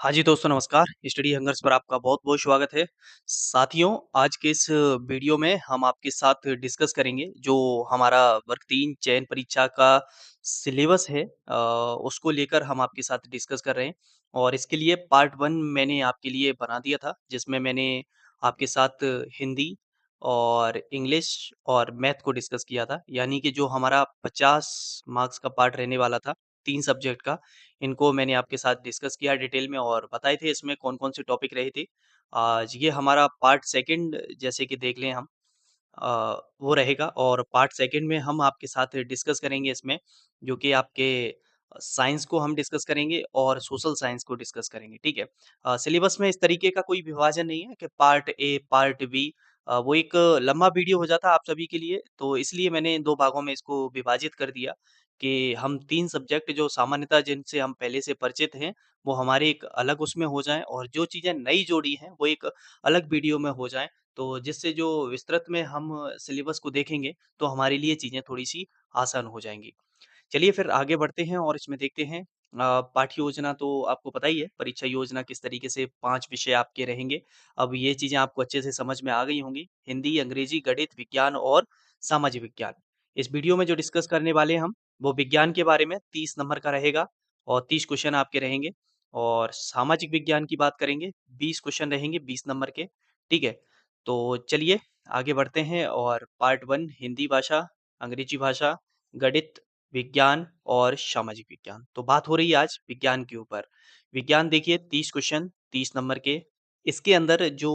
हाँ जी दोस्तों नमस्कार, स्टडी हंगर्स पर आपका बहुत-बहुत स्वागत है। साथियों, आज के इस वीडियो में हम आपके साथ डिस्कस करेंगे जो हमारा वर्ग 3 चयन परीक्षा का सिलेबस है उसको लेकर हम आपके साथ डिस्कस कर रहे हैं और इसके लिए पार्ट 1 मैंने आपके लिए बना दिया था, जिसमें मैंने आपके साथ हिंदी और इंग्लिश और मैथ को डिस्कस किया था। यानी कि जो हमारा 50 मार्क्स का पार्ट रहने वाला था, 3 सब्जेक्ट का, इनको मैंने आपके साथ डिस्कस किया डिटेल में और बताए थे इसमें कौन-कौन से टॉपिक रहे थे। आज ये हमारा पार्ट 2 जैसे कि देख लें हम वो रहेगा और पार्ट 2 में हम आपके साथ डिस्कस करेंगे इसमें, जो कि आपके साइंस को हम डिस्कस करेंगे और सोशल साइंस को डिस्कस करेंगे, ठीक है? सिलेबस में इस तरीके का कोई विभाजन नहीं है कि पार्ट ए, पार्ट बी वो एक लंबा वीडियो हो जाता आप सभी के लिए, तो इसलिए मैंने इन 2 भागों में इसको विभाजित कर दिया कि हम 3 सब्जेक्ट जो सामान्यतः जिनसे हम पहले से परिचित हैं, वो हमारे एक अलग उसमें हो जाएँ और जो चीज़ें नई जोड़ी हैं, वो एक अलग वीडियो में हो जाएँ। तो जिससे जो विस्तृत में हम सिलेबस को देखेंगे, तो हमारे लिए चीज़ें थोड़ी-सी आसान हो जाएँगी। चलिए फिर आगे बढ़ते हैं और इसमें देखते हैं पाठ्य योजना तो आपको पता ही है, परीक्षा योजना किस तरीके से 5 विषय आपके रहेंगे। अब ये चीज़ें आपको अच्छे से समझ में आ गई होंगी। हिंदी, अंग्रेजी, गणित, विज्ञान और सामाजिक विज्ञान। इस वीडियो में जो डिस्कस करने वाले हैं हम, वो विज्ञान के बारे में 30 नंबर का रहेगा और 30 क्वेश्चन आपके रहेंगे और सामाजिक विज्ञान की बात करेंगे, 20 क्वेश्चन रहेंगे 20 नंबर के, ठीक है? तो चलिए आगे बढ़ते हैं और पार्ट 1 हिंदी भाषा, अंग्रेजी भाषा, गणित, विज्ञान और सामाजिक विज्ञान। तो बात हो रही है आज विज्ञान के ऊपर। विज्ञान देखिए 30 क्वेश्चन 30 नंबर के। इसके अंदर जो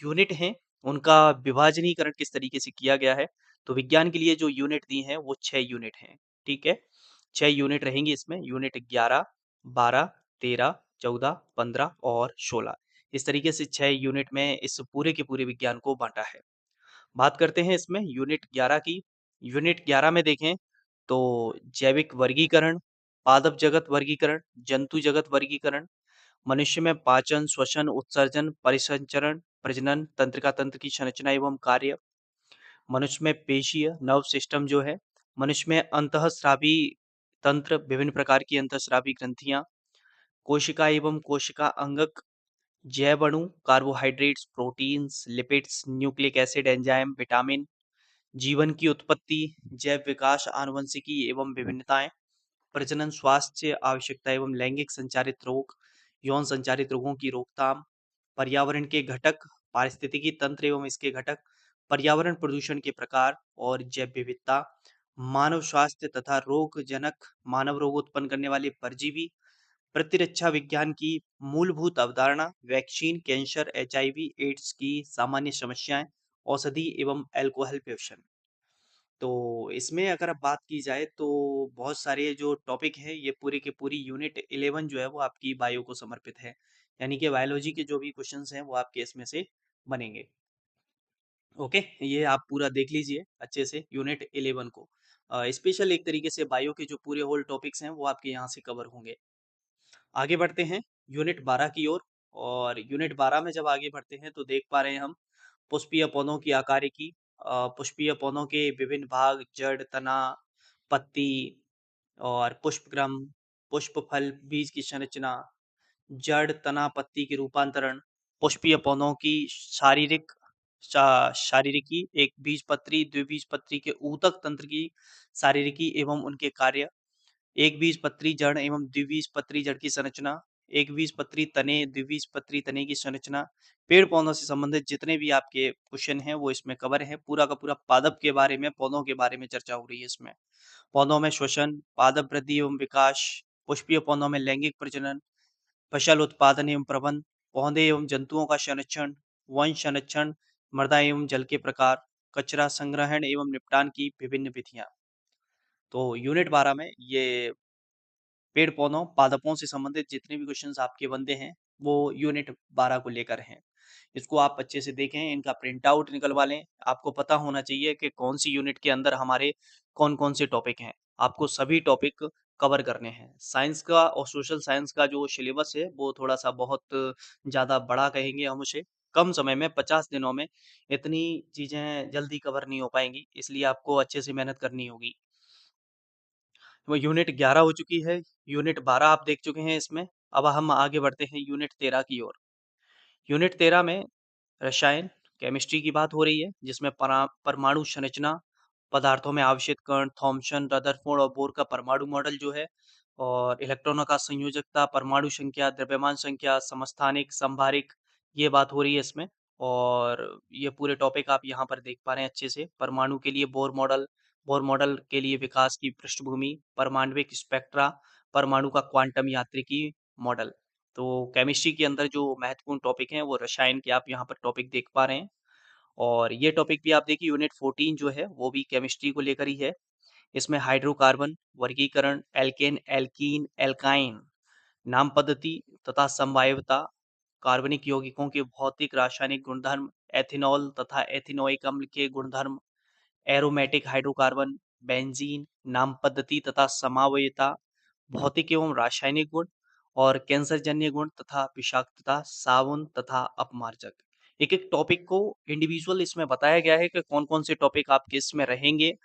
यूनिट हैं, उनका विभाजनीकरण किस तरीके से किया गया है। तो विज्ञान के लिए जो यूनिट दी हैं, वो 6 यूनिट हैं, ठीक है? 6 यूनिट रहेंगी इसमें, यूनिट 11, 12, 13, 14, 15 और 16। इस तरीके से 6 यूनिट में इस पूरे के पूरे विज्ञान को बाँटा है। बात करते हैं इसमें यूनिट 11 की। यूनिट 11 में देखें तो जैविक वर्गीकरण, पादप जगत वर्गीकरण, जंतु जगत वर्गीकरण, मनुष्य में पाचन, श्वसन, उत्सर्जन, परिसंचरण, प्रजनन, तंत्रिका तंत्र की संरचना एवं कार्य, मनुष्य में पेशीय नर्व सिस्टम जो है, मनुष्य में अंतःस्रावी तंत्र, विभिन्न प्रकार की अंतःस्रावी ग्रंथियां, कोशिका एवं कोशिका अंगक, जैव अणु, carbohydrates, proteins, lipids, nucleic acid, enzyme, vitamin, जीवन की उत्पत्ति, जैव विकास, आनुवंशिकी एवं विभिन्नताएं, प्रजनन, स्वास्थ्य आवश्यकता एवं लैंगिक संचारित रोग, यौन संचारित रोगों की रोकथाम, पर्यावरण के घटक, पारिस्थितिकी तंत्र एवं इसके घटक, पर्यावरण प्रदूषण के प्रकार और जैव विविधता, मानव स्वास्थ्य तथा रोगजनक मानव रोग उत्पन्न करने वाले परजीवी, प्रतिरक्षा विज्ञान की मूलभूत अवधारणा, वैक्सीन, कैंसर, एचआईवी, एड्स की सामान्य समस्याएं, औषधि एवं अल्कोहल प्रिवेंशन। तो इसमें अगर अब बात की जाए तो बहुत सारे जो टॉपिक है ये पूरी की पूरी यूनिट 11 जो है वो आपकी बायो को समर्पित है। यानी कि बायोलॉजी के जो भी क्वेश्चंस हैं वो आपके इसमें से बनेंगे। ओके, ये आप पूरा देख लीजिए अच्छे से यूनिट 11 को। स्पेशल एक तरीके से बायो के जो पूरे होल टॉपिक्स हैं वो आपके यहाँ से कवर होंगे। आगे बढ़ते हैं यूनिट 12 की ओर और यूनिट 12 में जब आगे बढ़ते हैं तो देख पा रहे हैं हम पुष्पीय पौधों की आकारिकी, पुष्पीय पौधों के विभिन्न भाग, जड़, तना, पत्ती और पुष्पक्रम, पुष्प फल, बीज की संरचना, जड़, तना, पत्ती के रूपांतरण, पुष्पीय पौधों की शारीरिकी, एक बीजपत्री, द्विबीजपत्री के ऊतक तंत्र की शारीरिकी एवं उनके कार्य, एक बीजपत्री जड़ एवं द्विबीजपत्री जड़ की संरचना, एक बीजपत्री तने, द्विबीजपत्री तने की संरचना, पेड़ पौधों से संबंधित जितने भी आपके क्वेश्चन हैं वो इसमें कवर है। पूरा का पूरा पादप के बारे में, पौधों के बारे में चर्चा हो रही है इसमें। पौधों में श्वसन, पादप वृद्धि एवं विकास, पुष्पीय पौधों में लैंगिक प्रजनन, फसल उत्पादन एवं प्रबंध, पौधे एवं जंतुओं का संरक्षण, वंश संरक्षण, मृदा एवं जल के प्रकार, कचरा संग्रहण एवं निपटान की विभिन्न विधियां। तो यूनिट 12 में ये पेड़ पौधों, पादपों से संबंधित जितने भी क्वेश्चंस आपके बनते हैं, वो यूनिट 12 को लेकर हैं। इसको आप अच्छे से देखें, इनका प्रिंट आउट निकलवा लें। आपको पता होना चाहिए कि कौन-सी यूनिट के अंदर हमारे कौन-कौन से टॉपिक हैं। आपको सभी टॉपिक कवर करने हैं। साइंस का और सोशल साइंस का जो सिलेबस है, वो थोड़ा-सा बहुत ज़्यादा बड़ा कहेंगे हम उसे। कम समय में 50 दिनों में इतनी चीज़ें जल्दी कवर नहीं हो पाएँगी, इसलिए आपको अच्छे से मेहनत करनी होगी। वो यूनिट 11 हो चुकी है, यूनिट 12 आप देख चुके हैं इसमें। अब हम आगे बढ़ते हैं यूनिट 13 की ओर। यूनिट 13 में रसायन, केमिस्ट्री की बात हो रही है, जिसमें परमाणु संरचना, पदार्थों में आवेशित कण, थॉम्सन, रदरफोर्ड और बोर का परमाणु मॉडल जो है, और इलेक्ट्रॉनों का संयोजकता, परमाणु संख्या, द्रव्यमान संख्या, समस्थानिक, संभारिक, ये बात हो रही है इसमें। और ये पूरे टॉपिक आप यहाँ पर देख पा रहे हैं अच्छे से। परमाणु के लिए बोर मॉडल के लिए विकास की पृष्ठभूमि, परमाणविक स्पेक्ट्रा, परमाणु का क्वांटम यांत्रिकी मॉडल। तो केमिस्ट्री के अंदर जो महत्वपूर्ण टॉपिक हैं वो रसायन के आप यहाँ पर टॉपिक देख पा रहे हैं। और ये टॉपिक भी आप देखिए यूनिट 14 जो है वो भी केमिस्ट्री को लेकर ही है। इसमें हाइड्रोकार्बन, वर्गीकरण, एल्केन, एल्कीन, एल्काइन, नाम पद्धति तथा समवायवता, कार्बनिक यौगिकों के भौतिक रासायनिक गुणधर्म, एथेनॉल तथा एथिनोइक अम्ल के गुणधर्म, एरोमेटिक हाइड्रोकार्बन, बेंजीन, नाम पद्धति तथा समावयिता, भौतिक एवं रासायनिक गुण और कैंसरजन्य गुण तथा विषाक्तता, सावन तथा अपमार्जक। एक-एक टॉपिक को इंडिविजुअल इसमें बताया गया है कि कौन-कौन से टॉपिक आपके इसमें रहेंगे,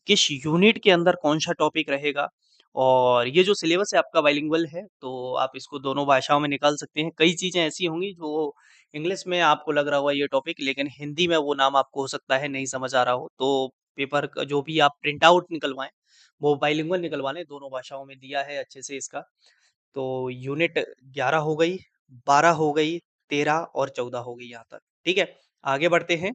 किस यूनिट के अंदर कौन-सा टॉपिक रहेगा। और ये जो सिलेबस है आपका बाइलिंगुअल है, तो आप इसको दोनों भाषाओं में निकाल सकते हैं। कई चीज़ें ऐसी होंगी जो इंग्लिश में आपको लग रहा होगा ये टॉपिक, लेकिन हिंदी में वो नाम आपको हो सकता है नहीं समझ आ रहा हो। तो पेपर का जो भी आप प्रिंट आउट निकलवाएँ, वो बाइलिंगुअल निकलवा लें, दोनों भाषाओं में दिया है अच्छे से इसका। तो यूनिट 11 हो गई, 12 हो गई, 13 और 14 हो गई यहाँ तक। ठीक है? आगे बढ़ते हैं,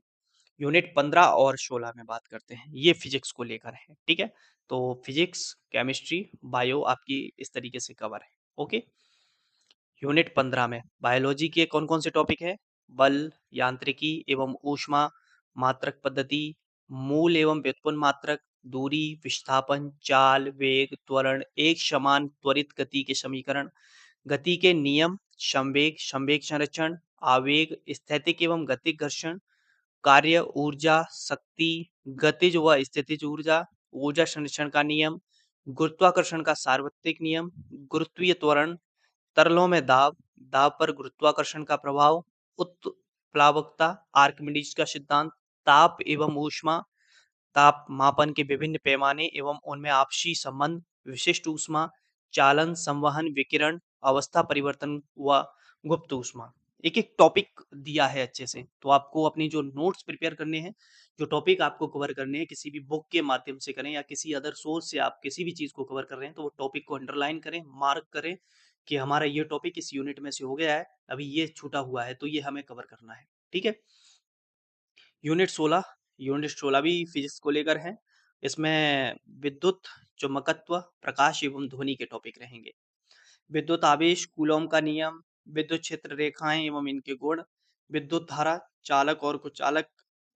यूनिट 15 और 16 में बात करते हैं। ये फिजिक्स को लेकर है, ठीक है? तो फिजिक्स, केमिस्ट्री, बायो आपकी इस तरीके से कवर है। ओके? यूनिट 15 में बायोलॉजी के कौन-कौन से टॉपिक हैं? बल, यांत्रिकी एवं ऊष्मा, मात्रक पद्धति, मूल एवं व्युत्पन्न मात्रक, दूरी, विस्थापन, चाल, वेग, त्वरण, एक समान त्वरित गति के समीकरण, गति के नियम, संवेग, संवेग संरक्षण, आवेग, स्थैतिक एवं गतिक घर्षण, कार्य, ऊर्जा, शक्ति, गतिज व स्थितिज ऊर्जा, ऊर्जा संरक्षण का नियम, गुरुत्वाकर्षण का सार्वत्रिक नियम, गुरुत्वीय त्वरण, तरलों में दाब, दाब पर गुरुत्वाकर्षण का प्रभाव, उत्प्लावकता, आर्किमिडीज का सिद्धांत, ताप एवं ऊष्मा, ताप मापन के विभिन्न पैमाने एवं उनमें आपसी संबंध, विशिष्ट ऊष्मा, चालन, संवहन, विकिरण, अवस्था परिवर्तन व गुप्त ऊष्मा। एक-एक टॉपिक दिया है अच्छे से, तो आपको अपनी जो नोट्स प्रिपेयर करने हैं, जो टॉपिक आपको कवर करने हैं, किसी भी बुक के माध्यम से करें या किसी अदर सोर्स से आप किसी भी चीज़ को कवर कर रहे हैं, तो वो टॉपिक को अंडरलाइन करें, मार्क करें कि हमारा ये टॉपिक इस यूनिट में से हो गया है, अभी ये छूटा हुआ है, तो ये हमें कवर करना है। ठीक है? यूनिट 16 यूनिट 16 भी फिजिक्स को लेकर है। इसमें विद्युत, चुंबकत्व, प्रकाश एवं ध्वनि के टॉपिक रहेंगे। विद्युत आवेश, कूलॉम का नियम, विद्युत क्षेत्र रेखाएं एवं इनके गुण, विद्युत धारा, चालक और कुचालक,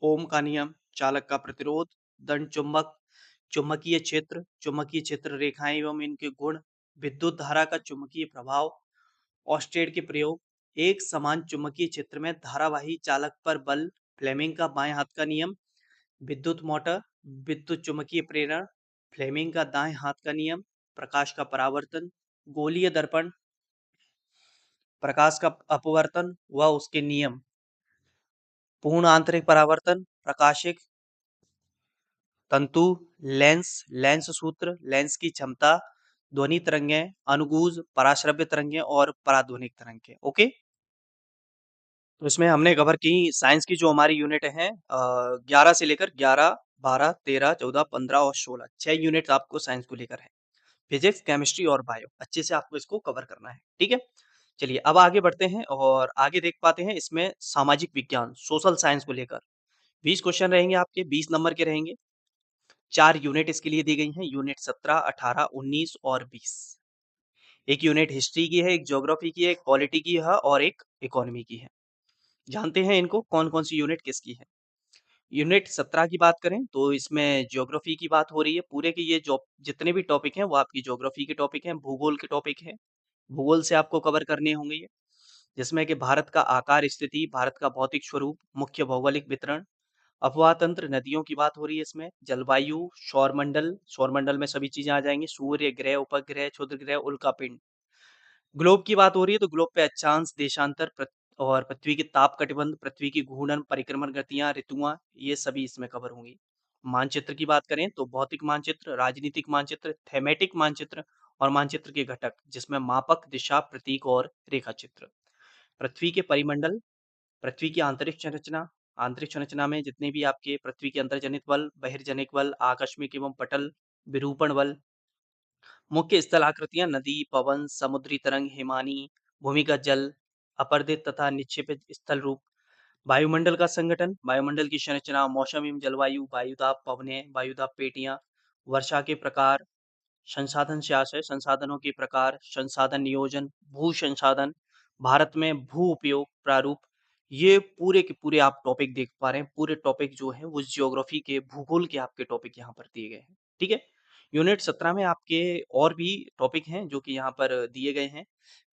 ओम का नियम, चालक का प्रतिरोध, दंड चुंबक, चुंबकीय क्षेत्र रेखाएं एवं इनके गुण, विद्युत धारा का चुंबकीय प्रभाव, ऑस्टेड के प्रयोग, एक समान चुंबकीय क्षेत्र में धारावाही चालक पर बल, फ्लेमिंग का बाएं हाथ का नियम, विद्युत मोटर, विद्युत चुम्बकीय प्रेरण, फ्लेमिंग का दाएं हाथ का नियम, प्रकाश का परावर्तन, गोलीय दर्पण, प्रकाश का अपवर्तन व उसके नियम, पूर्ण आंतरिक परावर्तन, प्रकाशिक तंतु, लेंस, लेंस सूत्र, लेंस की क्षमता, ध्वनि तरंगें, अनुगूज, पराश्रव्य तरंगें और पराध्वनिक तरंगें। ओके, तो इसमें हमने कवर की साइंस की जो हमारी यूनिट है 11 से लेकर 11, 12, 13, 14, 15 और 16 6 यूनिट आपको साइंस को लेकर है। फिजिक्स, केमिस्ट्री और बायो अच्छे से आपको इसको कवर करना है। ठीक है? चलिए अब आगे बढ़ते हैं और आगे देख पाते हैं इसमें सामाजिक विज्ञान, सोशल साइंस को लेकर 20 क्वेश्चन रहेंगे आपके, 20 नंबर के रहेंगे। 4 यूनिट इसके लिए दी गई हैं, यूनिट 17, 18, 19 और 20। एक यूनिट हिस्ट्री की है, एक ज्योग्राफी की है, एक पॉलिटी की है और एक इकोनॉमी की है। जानते हैं इनको कौन-कौन सी यूनिट किसकी है। यूनिट 17 की बात करें तो इसमें ज्योग्राफी की बात हो रही है। पूरे के ये जो जितने भी टॉपिक हैं वो आपकी ज्योग्राफी के टॉपिक हैं, भूगोल के टॉपिक हैं। भूगोल से आपको कवर करने होंगे ये, जिसमें कि भारत का आकार, स्थिति, भारत का भौतिक स्वरूप, मुख्य भौगोलिक वितरण, अफवाह तंत्र, नदियों की बात हो रही है इसमें, जलवायु, सौरमंडल, सौरमंडल में सभी चीजें आ जाएंगी, सूर्य, ग्रह, उपग्रह, क्षुद्र ग्रह, उल्कापिंड। ग्लोब की बात हो रही है तो ग्लोब पे अक्षांश, देशांतर और पृथ्वी के ताप कटिबंध, पृथ्वी की घूर्णन, परिक्रमण गतियां, ऋतुआं, ये सभी इसमें कवर होंगी। मानचित्र की बात करें तो भौतिक मानचित्र, राजनीतिक मानचित्र, थेमेटिक मानचित्र और मानचित्र के घटक जिसमें मापक, दिशा, प्रतीक और रेखा चित्र। पृथ्वी के परिमंडल, पृथ्वी की आंतरिक संरचना में जितने भी आपके पृथ्वी के अंतर्जनित बल, बहिर्जनित बल, आकस्मिक एवं पटल विरूपण बल, मुख्य स्थल आकृतियां नदी, पवन, समुद्री तरंग, हिमानी, भूमिगत जल, अपर्दित तथा निक्षेपित स्थल रूप, वायुमंडल का संगठन, वायुमंडल की संरचना, मौसम एवं जलवायु, वायुदाब, पवनें, वायुदाब पेटियां, वर्षा के प्रकार, संसाधन से आशय, संसाधनों के प्रकार, संसाधन नियोजन, भू संसाधन, भारत में भू उपयोग प्रारूप, ये पूरे के पूरे आप टॉपिक देख पा रहे हैं। पूरे टॉपिक जो है वो ज्योग्राफी के, भूगोल के आपके टॉपिक यहाँ पर दिए गए हैं। ठीक है। यूनिट 17 में आपके और भी टॉपिक हैं जो कि यहाँ पर दिए गए हैं।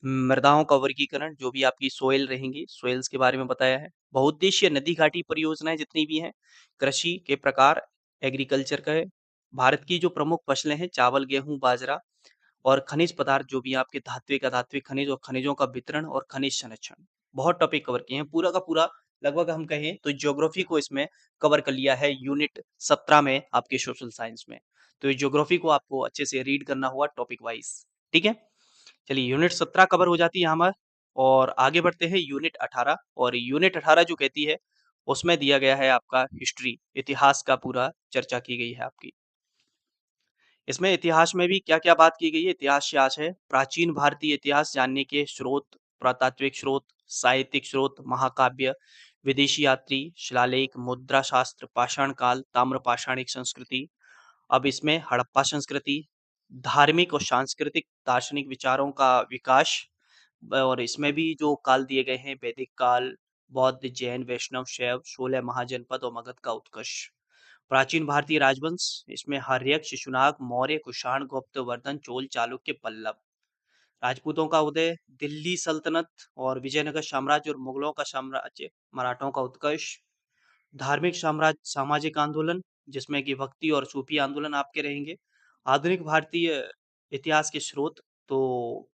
मृदाओं का वर्गीकरण, जो भी आपकी सोइल रहेंगी, सोइल्स के बारे में बताया है। बहुउद्देशीय नदी घाटी परियोजनाएं जितनी भी हैं, कृषि के प्रकार, एग्रीकल्चर का है। भारत की जो प्रमुख फसलें हैं, चावल, गेहूं, बाजरा और खनिज पदार्थ, जो भी आपके धात्विक, अधात्विक खनिज और खनिजों का वितरण और खनिज संरक्षण। बहुत टॉपिक कवर किए हैं। पूरा का पूरा लगभग हम कहें तो ज्योग्राफी को इसमें कवर कर लिया है यूनिट 17 में आपके सोशल साइंस में। तो ये ज्योग्राफी को आपको अच्छे से रीड करना हुआ टॉपिक वाइज। ठीक है। चलिए यूनिट 17 कवर हो जाती है हमारे, और आगे बढ़ते हैं यूनिट 18। और यूनिट 18 जो कहती है उसमें दिया गया है आपका हिस्ट्री, इतिहास का पूरा चर्चा की गई है आपकी। इसमें इतिहास में भी क्या-क्या बात की गई है, इतिहास से आज है प्राचीन भारतीय इतिहास जानने के स्रोत, पुरातात्विक स्रोत, साहित्यिक स्रोत, महाकाव्य, विदेशी यात्री, शिलालेख, मुद्रा शास्त्र, पाषाण काल, ताम्र पाषाणिक संस्कृति। अब इसमें हड़प्पा संस्कृति, धार्मिक और सांस्कृतिक दार्शनिक विचारों का विकास, और इसमें भी जो काल दिए गए हैं, वैदिक काल, बौद्ध, जैन, वैष्णव, शैव, 16 महाजनपद और मगध का उत्कर्ष। प्राचीन भारतीय राजवंश, इसमें हर्यक, शिशुनाग, मौर्य, कुषाण, गुप्त, वर्धन, चोल, चालुक्य, पल्लव। राजपूतों का उदय, दिल्ली सल्तनत और विजयनगर साम्राज्य और मुगलों का साम्राज्य, मराठों का उत्कर्ष। धार्मिक साम्राज्य, सामाजिक आंदोलन, जिसमें कि भक्ति और सूफी आंदोलन आपके रहेंगे। आधुनिक भारतीय इतिहास के स्रोत, तो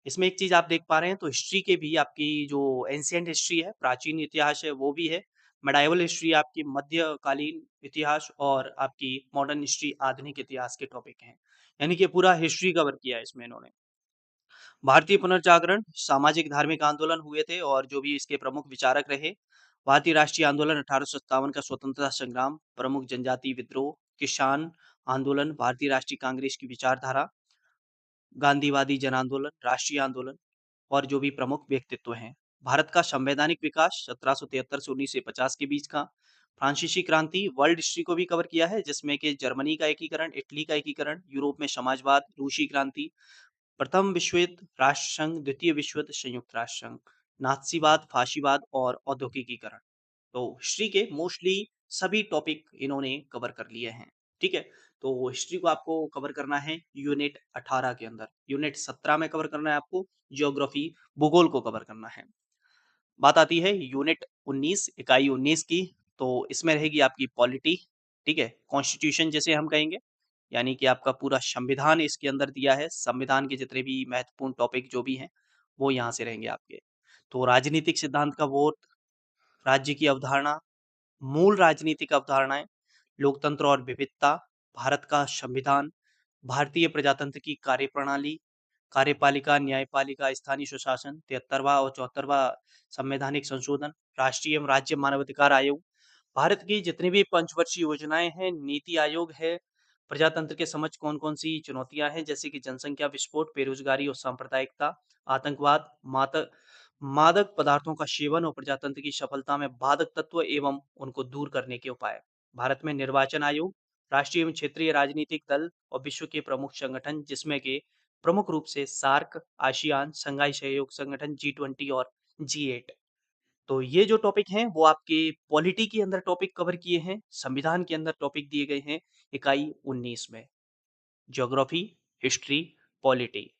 इसमें एक चीज आप देख पा रहे हैं, तो हिस्ट्री के भी आपकी जो एंशिएंट हिस्ट्री है, प्राचीन इतिहास है, वो भी है। मेडाइवल हिस्ट्री आपकी मध्यकालीन इतिहास, और आपकी मॉडर्न हिस्ट्री आधुनिक इतिहास के टॉपिक हैं। यानी कि पूरा हिस्ट्री कवर किया है इसमें इन्होंने। भारतीय पुनर्जागरण, सामाजिक धार्मिक आंदोलन हुए थे और जो भी इसके प्रमुख विचारक रहे। भारतीय राष्ट्रीय आंदोलन 1857 का स्वतंत्रता संग्राम, प्रमुख जनजातीय विद्रोह, किसान आंदोलन, भारतीय राष्ट्रीय कांग्रेस की विचारधारा, गांधीवादी जन आंदोलन, राष्ट्रीय आंदोलन, और जो भी प्रमुख व्यक्तित्व हैं। भारत का संवैधानिक विकास 1773 से 1950 के बीच का। फ्रांसीसी क्रांति, वर्ल्ड हिस्ट्री को भी कवर किया है, जिसमें कि जर्मनी का एकीकरण, इटली का एकीकरण, यूरोप में समाजवाद, रूसी क्रांति, प्रथम विश्व युद्ध, राष्ट्र संघ, द्वितीय विश्व युद्ध, संयुक्त राष्ट्र संघ, नाथसीवाद, फाशीवाद और औद्योगिकीकरण। तो हिस्ट्री के मोस्टली सभी टॉपिक इन्होंने कवर कर लिए हैं। ठीक है। तो हिस्ट्री को आपको कवर करना है यूनिट 18 के अंदर। यूनिट 17 में कवर करना है आपको ज्योग्राफी, भूगोल को कवर करना है। बात आती है यूनिट 19, इकाई 19 की। तो इसमें रहेगी आपकी पॉलिटी। ठीक है, कॉन्स्टिट्यूशन जैसे हम कहेंगे, यानी कि आपका पूरा संविधान इसके अंदर दिया है। संविधान के जितने भी महत्वपूर्ण टॉपिक जो भी हैं वो यहाँ से रहेंगे आपके। तो राजनीतिक सिद्धांत का वोट, राज्य की अवधारणा, मूल राजनीतिक अवधारणाएं, लोकतंत्र और विविधता, भारत का संविधान, भारतीय प्रजातंत्र की कार्यप्रणाली, कार्यपालिका, न्यायपालिका, स्थानीय सुशासन, 73वां और 74वां संवैधानिक संशोधन, राष्ट्रीय एवं राज्य मानवाधिकार आयोग, भारत की जितनी भी पंचवर्षीय योजनाएं हैं, नीति आयोग है, प्रजातंत्र के समक्ष कौन-कौन सी चुनौतियां हैं, जैसे कि जनसंख्या विस्फोट, बेरोजगारी और सांप्रदायिकता, आतंकवाद, मादक पदार्थों का सेवन और प्रजातंत्र की सफलता में बाधक तत्व एवं उनको दूर करने के उपाय। भारत में निर्वाचन आयोग, राष्ट्रीय एवं क्षेत्रीय राजनीतिक दल और विश्व के प्रमुख संगठन, जिसमें के प्रमुख रूप से सार्क, आसियान, संघाई सहयोग संगठन, G20 और G8। तो ये जो टॉपिक हैं वो आपके पॉलिटी के अंदर टॉपिक कवर किए हैं, संविधान के अंदर टॉपिक दिए गए हैं इकाई 19 में। ज्योग्राफी, हिस्ट्री, पॉलिटी,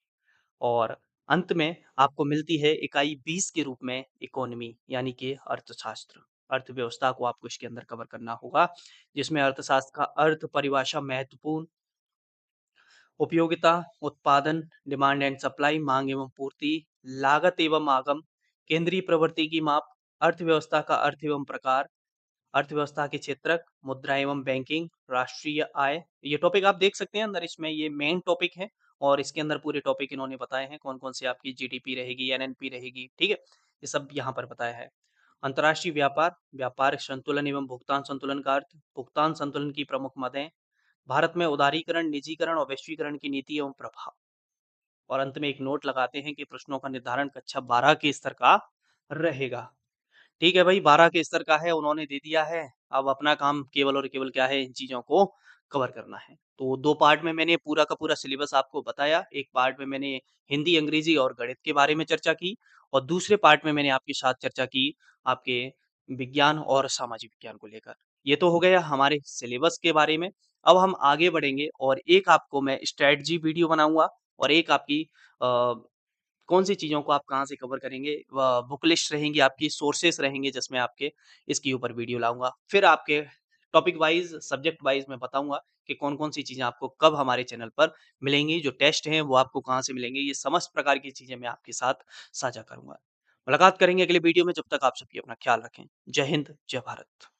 और अंत में आपको मिलती है इकाई 20 के रूप में इकोनॉमी, यानी कि अर्थशास्त्र। अर्थव्यवस्था को आपको इसके अंदर कवर करना होगा, जिसमें अर्थशास्त्र का अर्थ परिभाषा महत्वपूर्ण, उपयोगिता, उत्पादन, डिमांड एंड सप्लाई, मांग एवं पूर्ति, लागत एवं आगम, केंद्रीय प्रवृत्ति की माप, अर्थव्यवस्था का अर्थ एवं प्रकार, अर्थव्यवस्था के क्षेत्रक, मुद्रा एवं बैंकिंग, राष्ट्रीय आय। ये टॉपिक आप देख सकते हैं अंदर, इसमें ये मेन टॉपिक है। और इसके अंदर पूरे टॉपिक इन्होंने बताए हैं, कौन-कौन सी आपकी जीडीपी रहेगी, एनएनपी रहेगी, ठीक है? ये सब यहाँ पर बताया है। अंतर्राष्ट्रीय व्यापार, व्यापार संतुलन एवं भुगतान संतुलन का अर्थ, भुगतान संतुलन की प्रमुख मदें, भारत में उदारीकरण, निजीकरण और वैश्वीकरण की नीति एवं प्रभाव। और अंत में एक नोट लगाते हैं कि प्रश्नों का निर्धारण कक्षा 12 के स्तर का रहेगा। ठीक है भाई, 12 के स्तर का है, उन्होंने दे दिया है। अब अपना काम केवल और केवल क्या है, इन चीज़ों को कवर करना है। तो 2 पार्ट में मैंने पूरा का पूरा सिलेबस आपको बताया। एक पार्ट में मैंने हिंदी, अंग्रेज़ी और गणित के बारे में चर्चा की और दूसरे पार्ट में मैंने आपके साथ चर्चा की आपके विज्ञान और सामाजिक विज्ञान को लेकर। ये तो हो गया हमारे सिलेबस के बारे में। अब हम आगे बढ़ेंगे और एक आपको मैं स्ट्रैटेजी वीडियो बनाऊँगा और एक आपकी अ कौन-सी चीज़ों को आप कहाँ से कवर करेंगे, बुक लिस्ट रहेंगी आपकी, सोर्सेस रहेंगे जिसमें आपके इसके ऊपर वीडियो लाऊँगा। फिर आपके टॉपिक वाइज़, सब्जेक्ट वाइज़ मैं बताऊँगा कि कौन-कौन सी चीज़ें आपको कब हमारे चैनल पर मिलेंगी, जो टेस्ट हैं वो आपको कहाँ से मिलेंगे, ये समस्त प्रकार की चीज़ें मैं आपके साथ साझा करूँगा। मुलाकात करेंगे अगले वीडियो में, जब तक आप सभी अपना ख़्याल रखें। जय हिंद, जय भारत।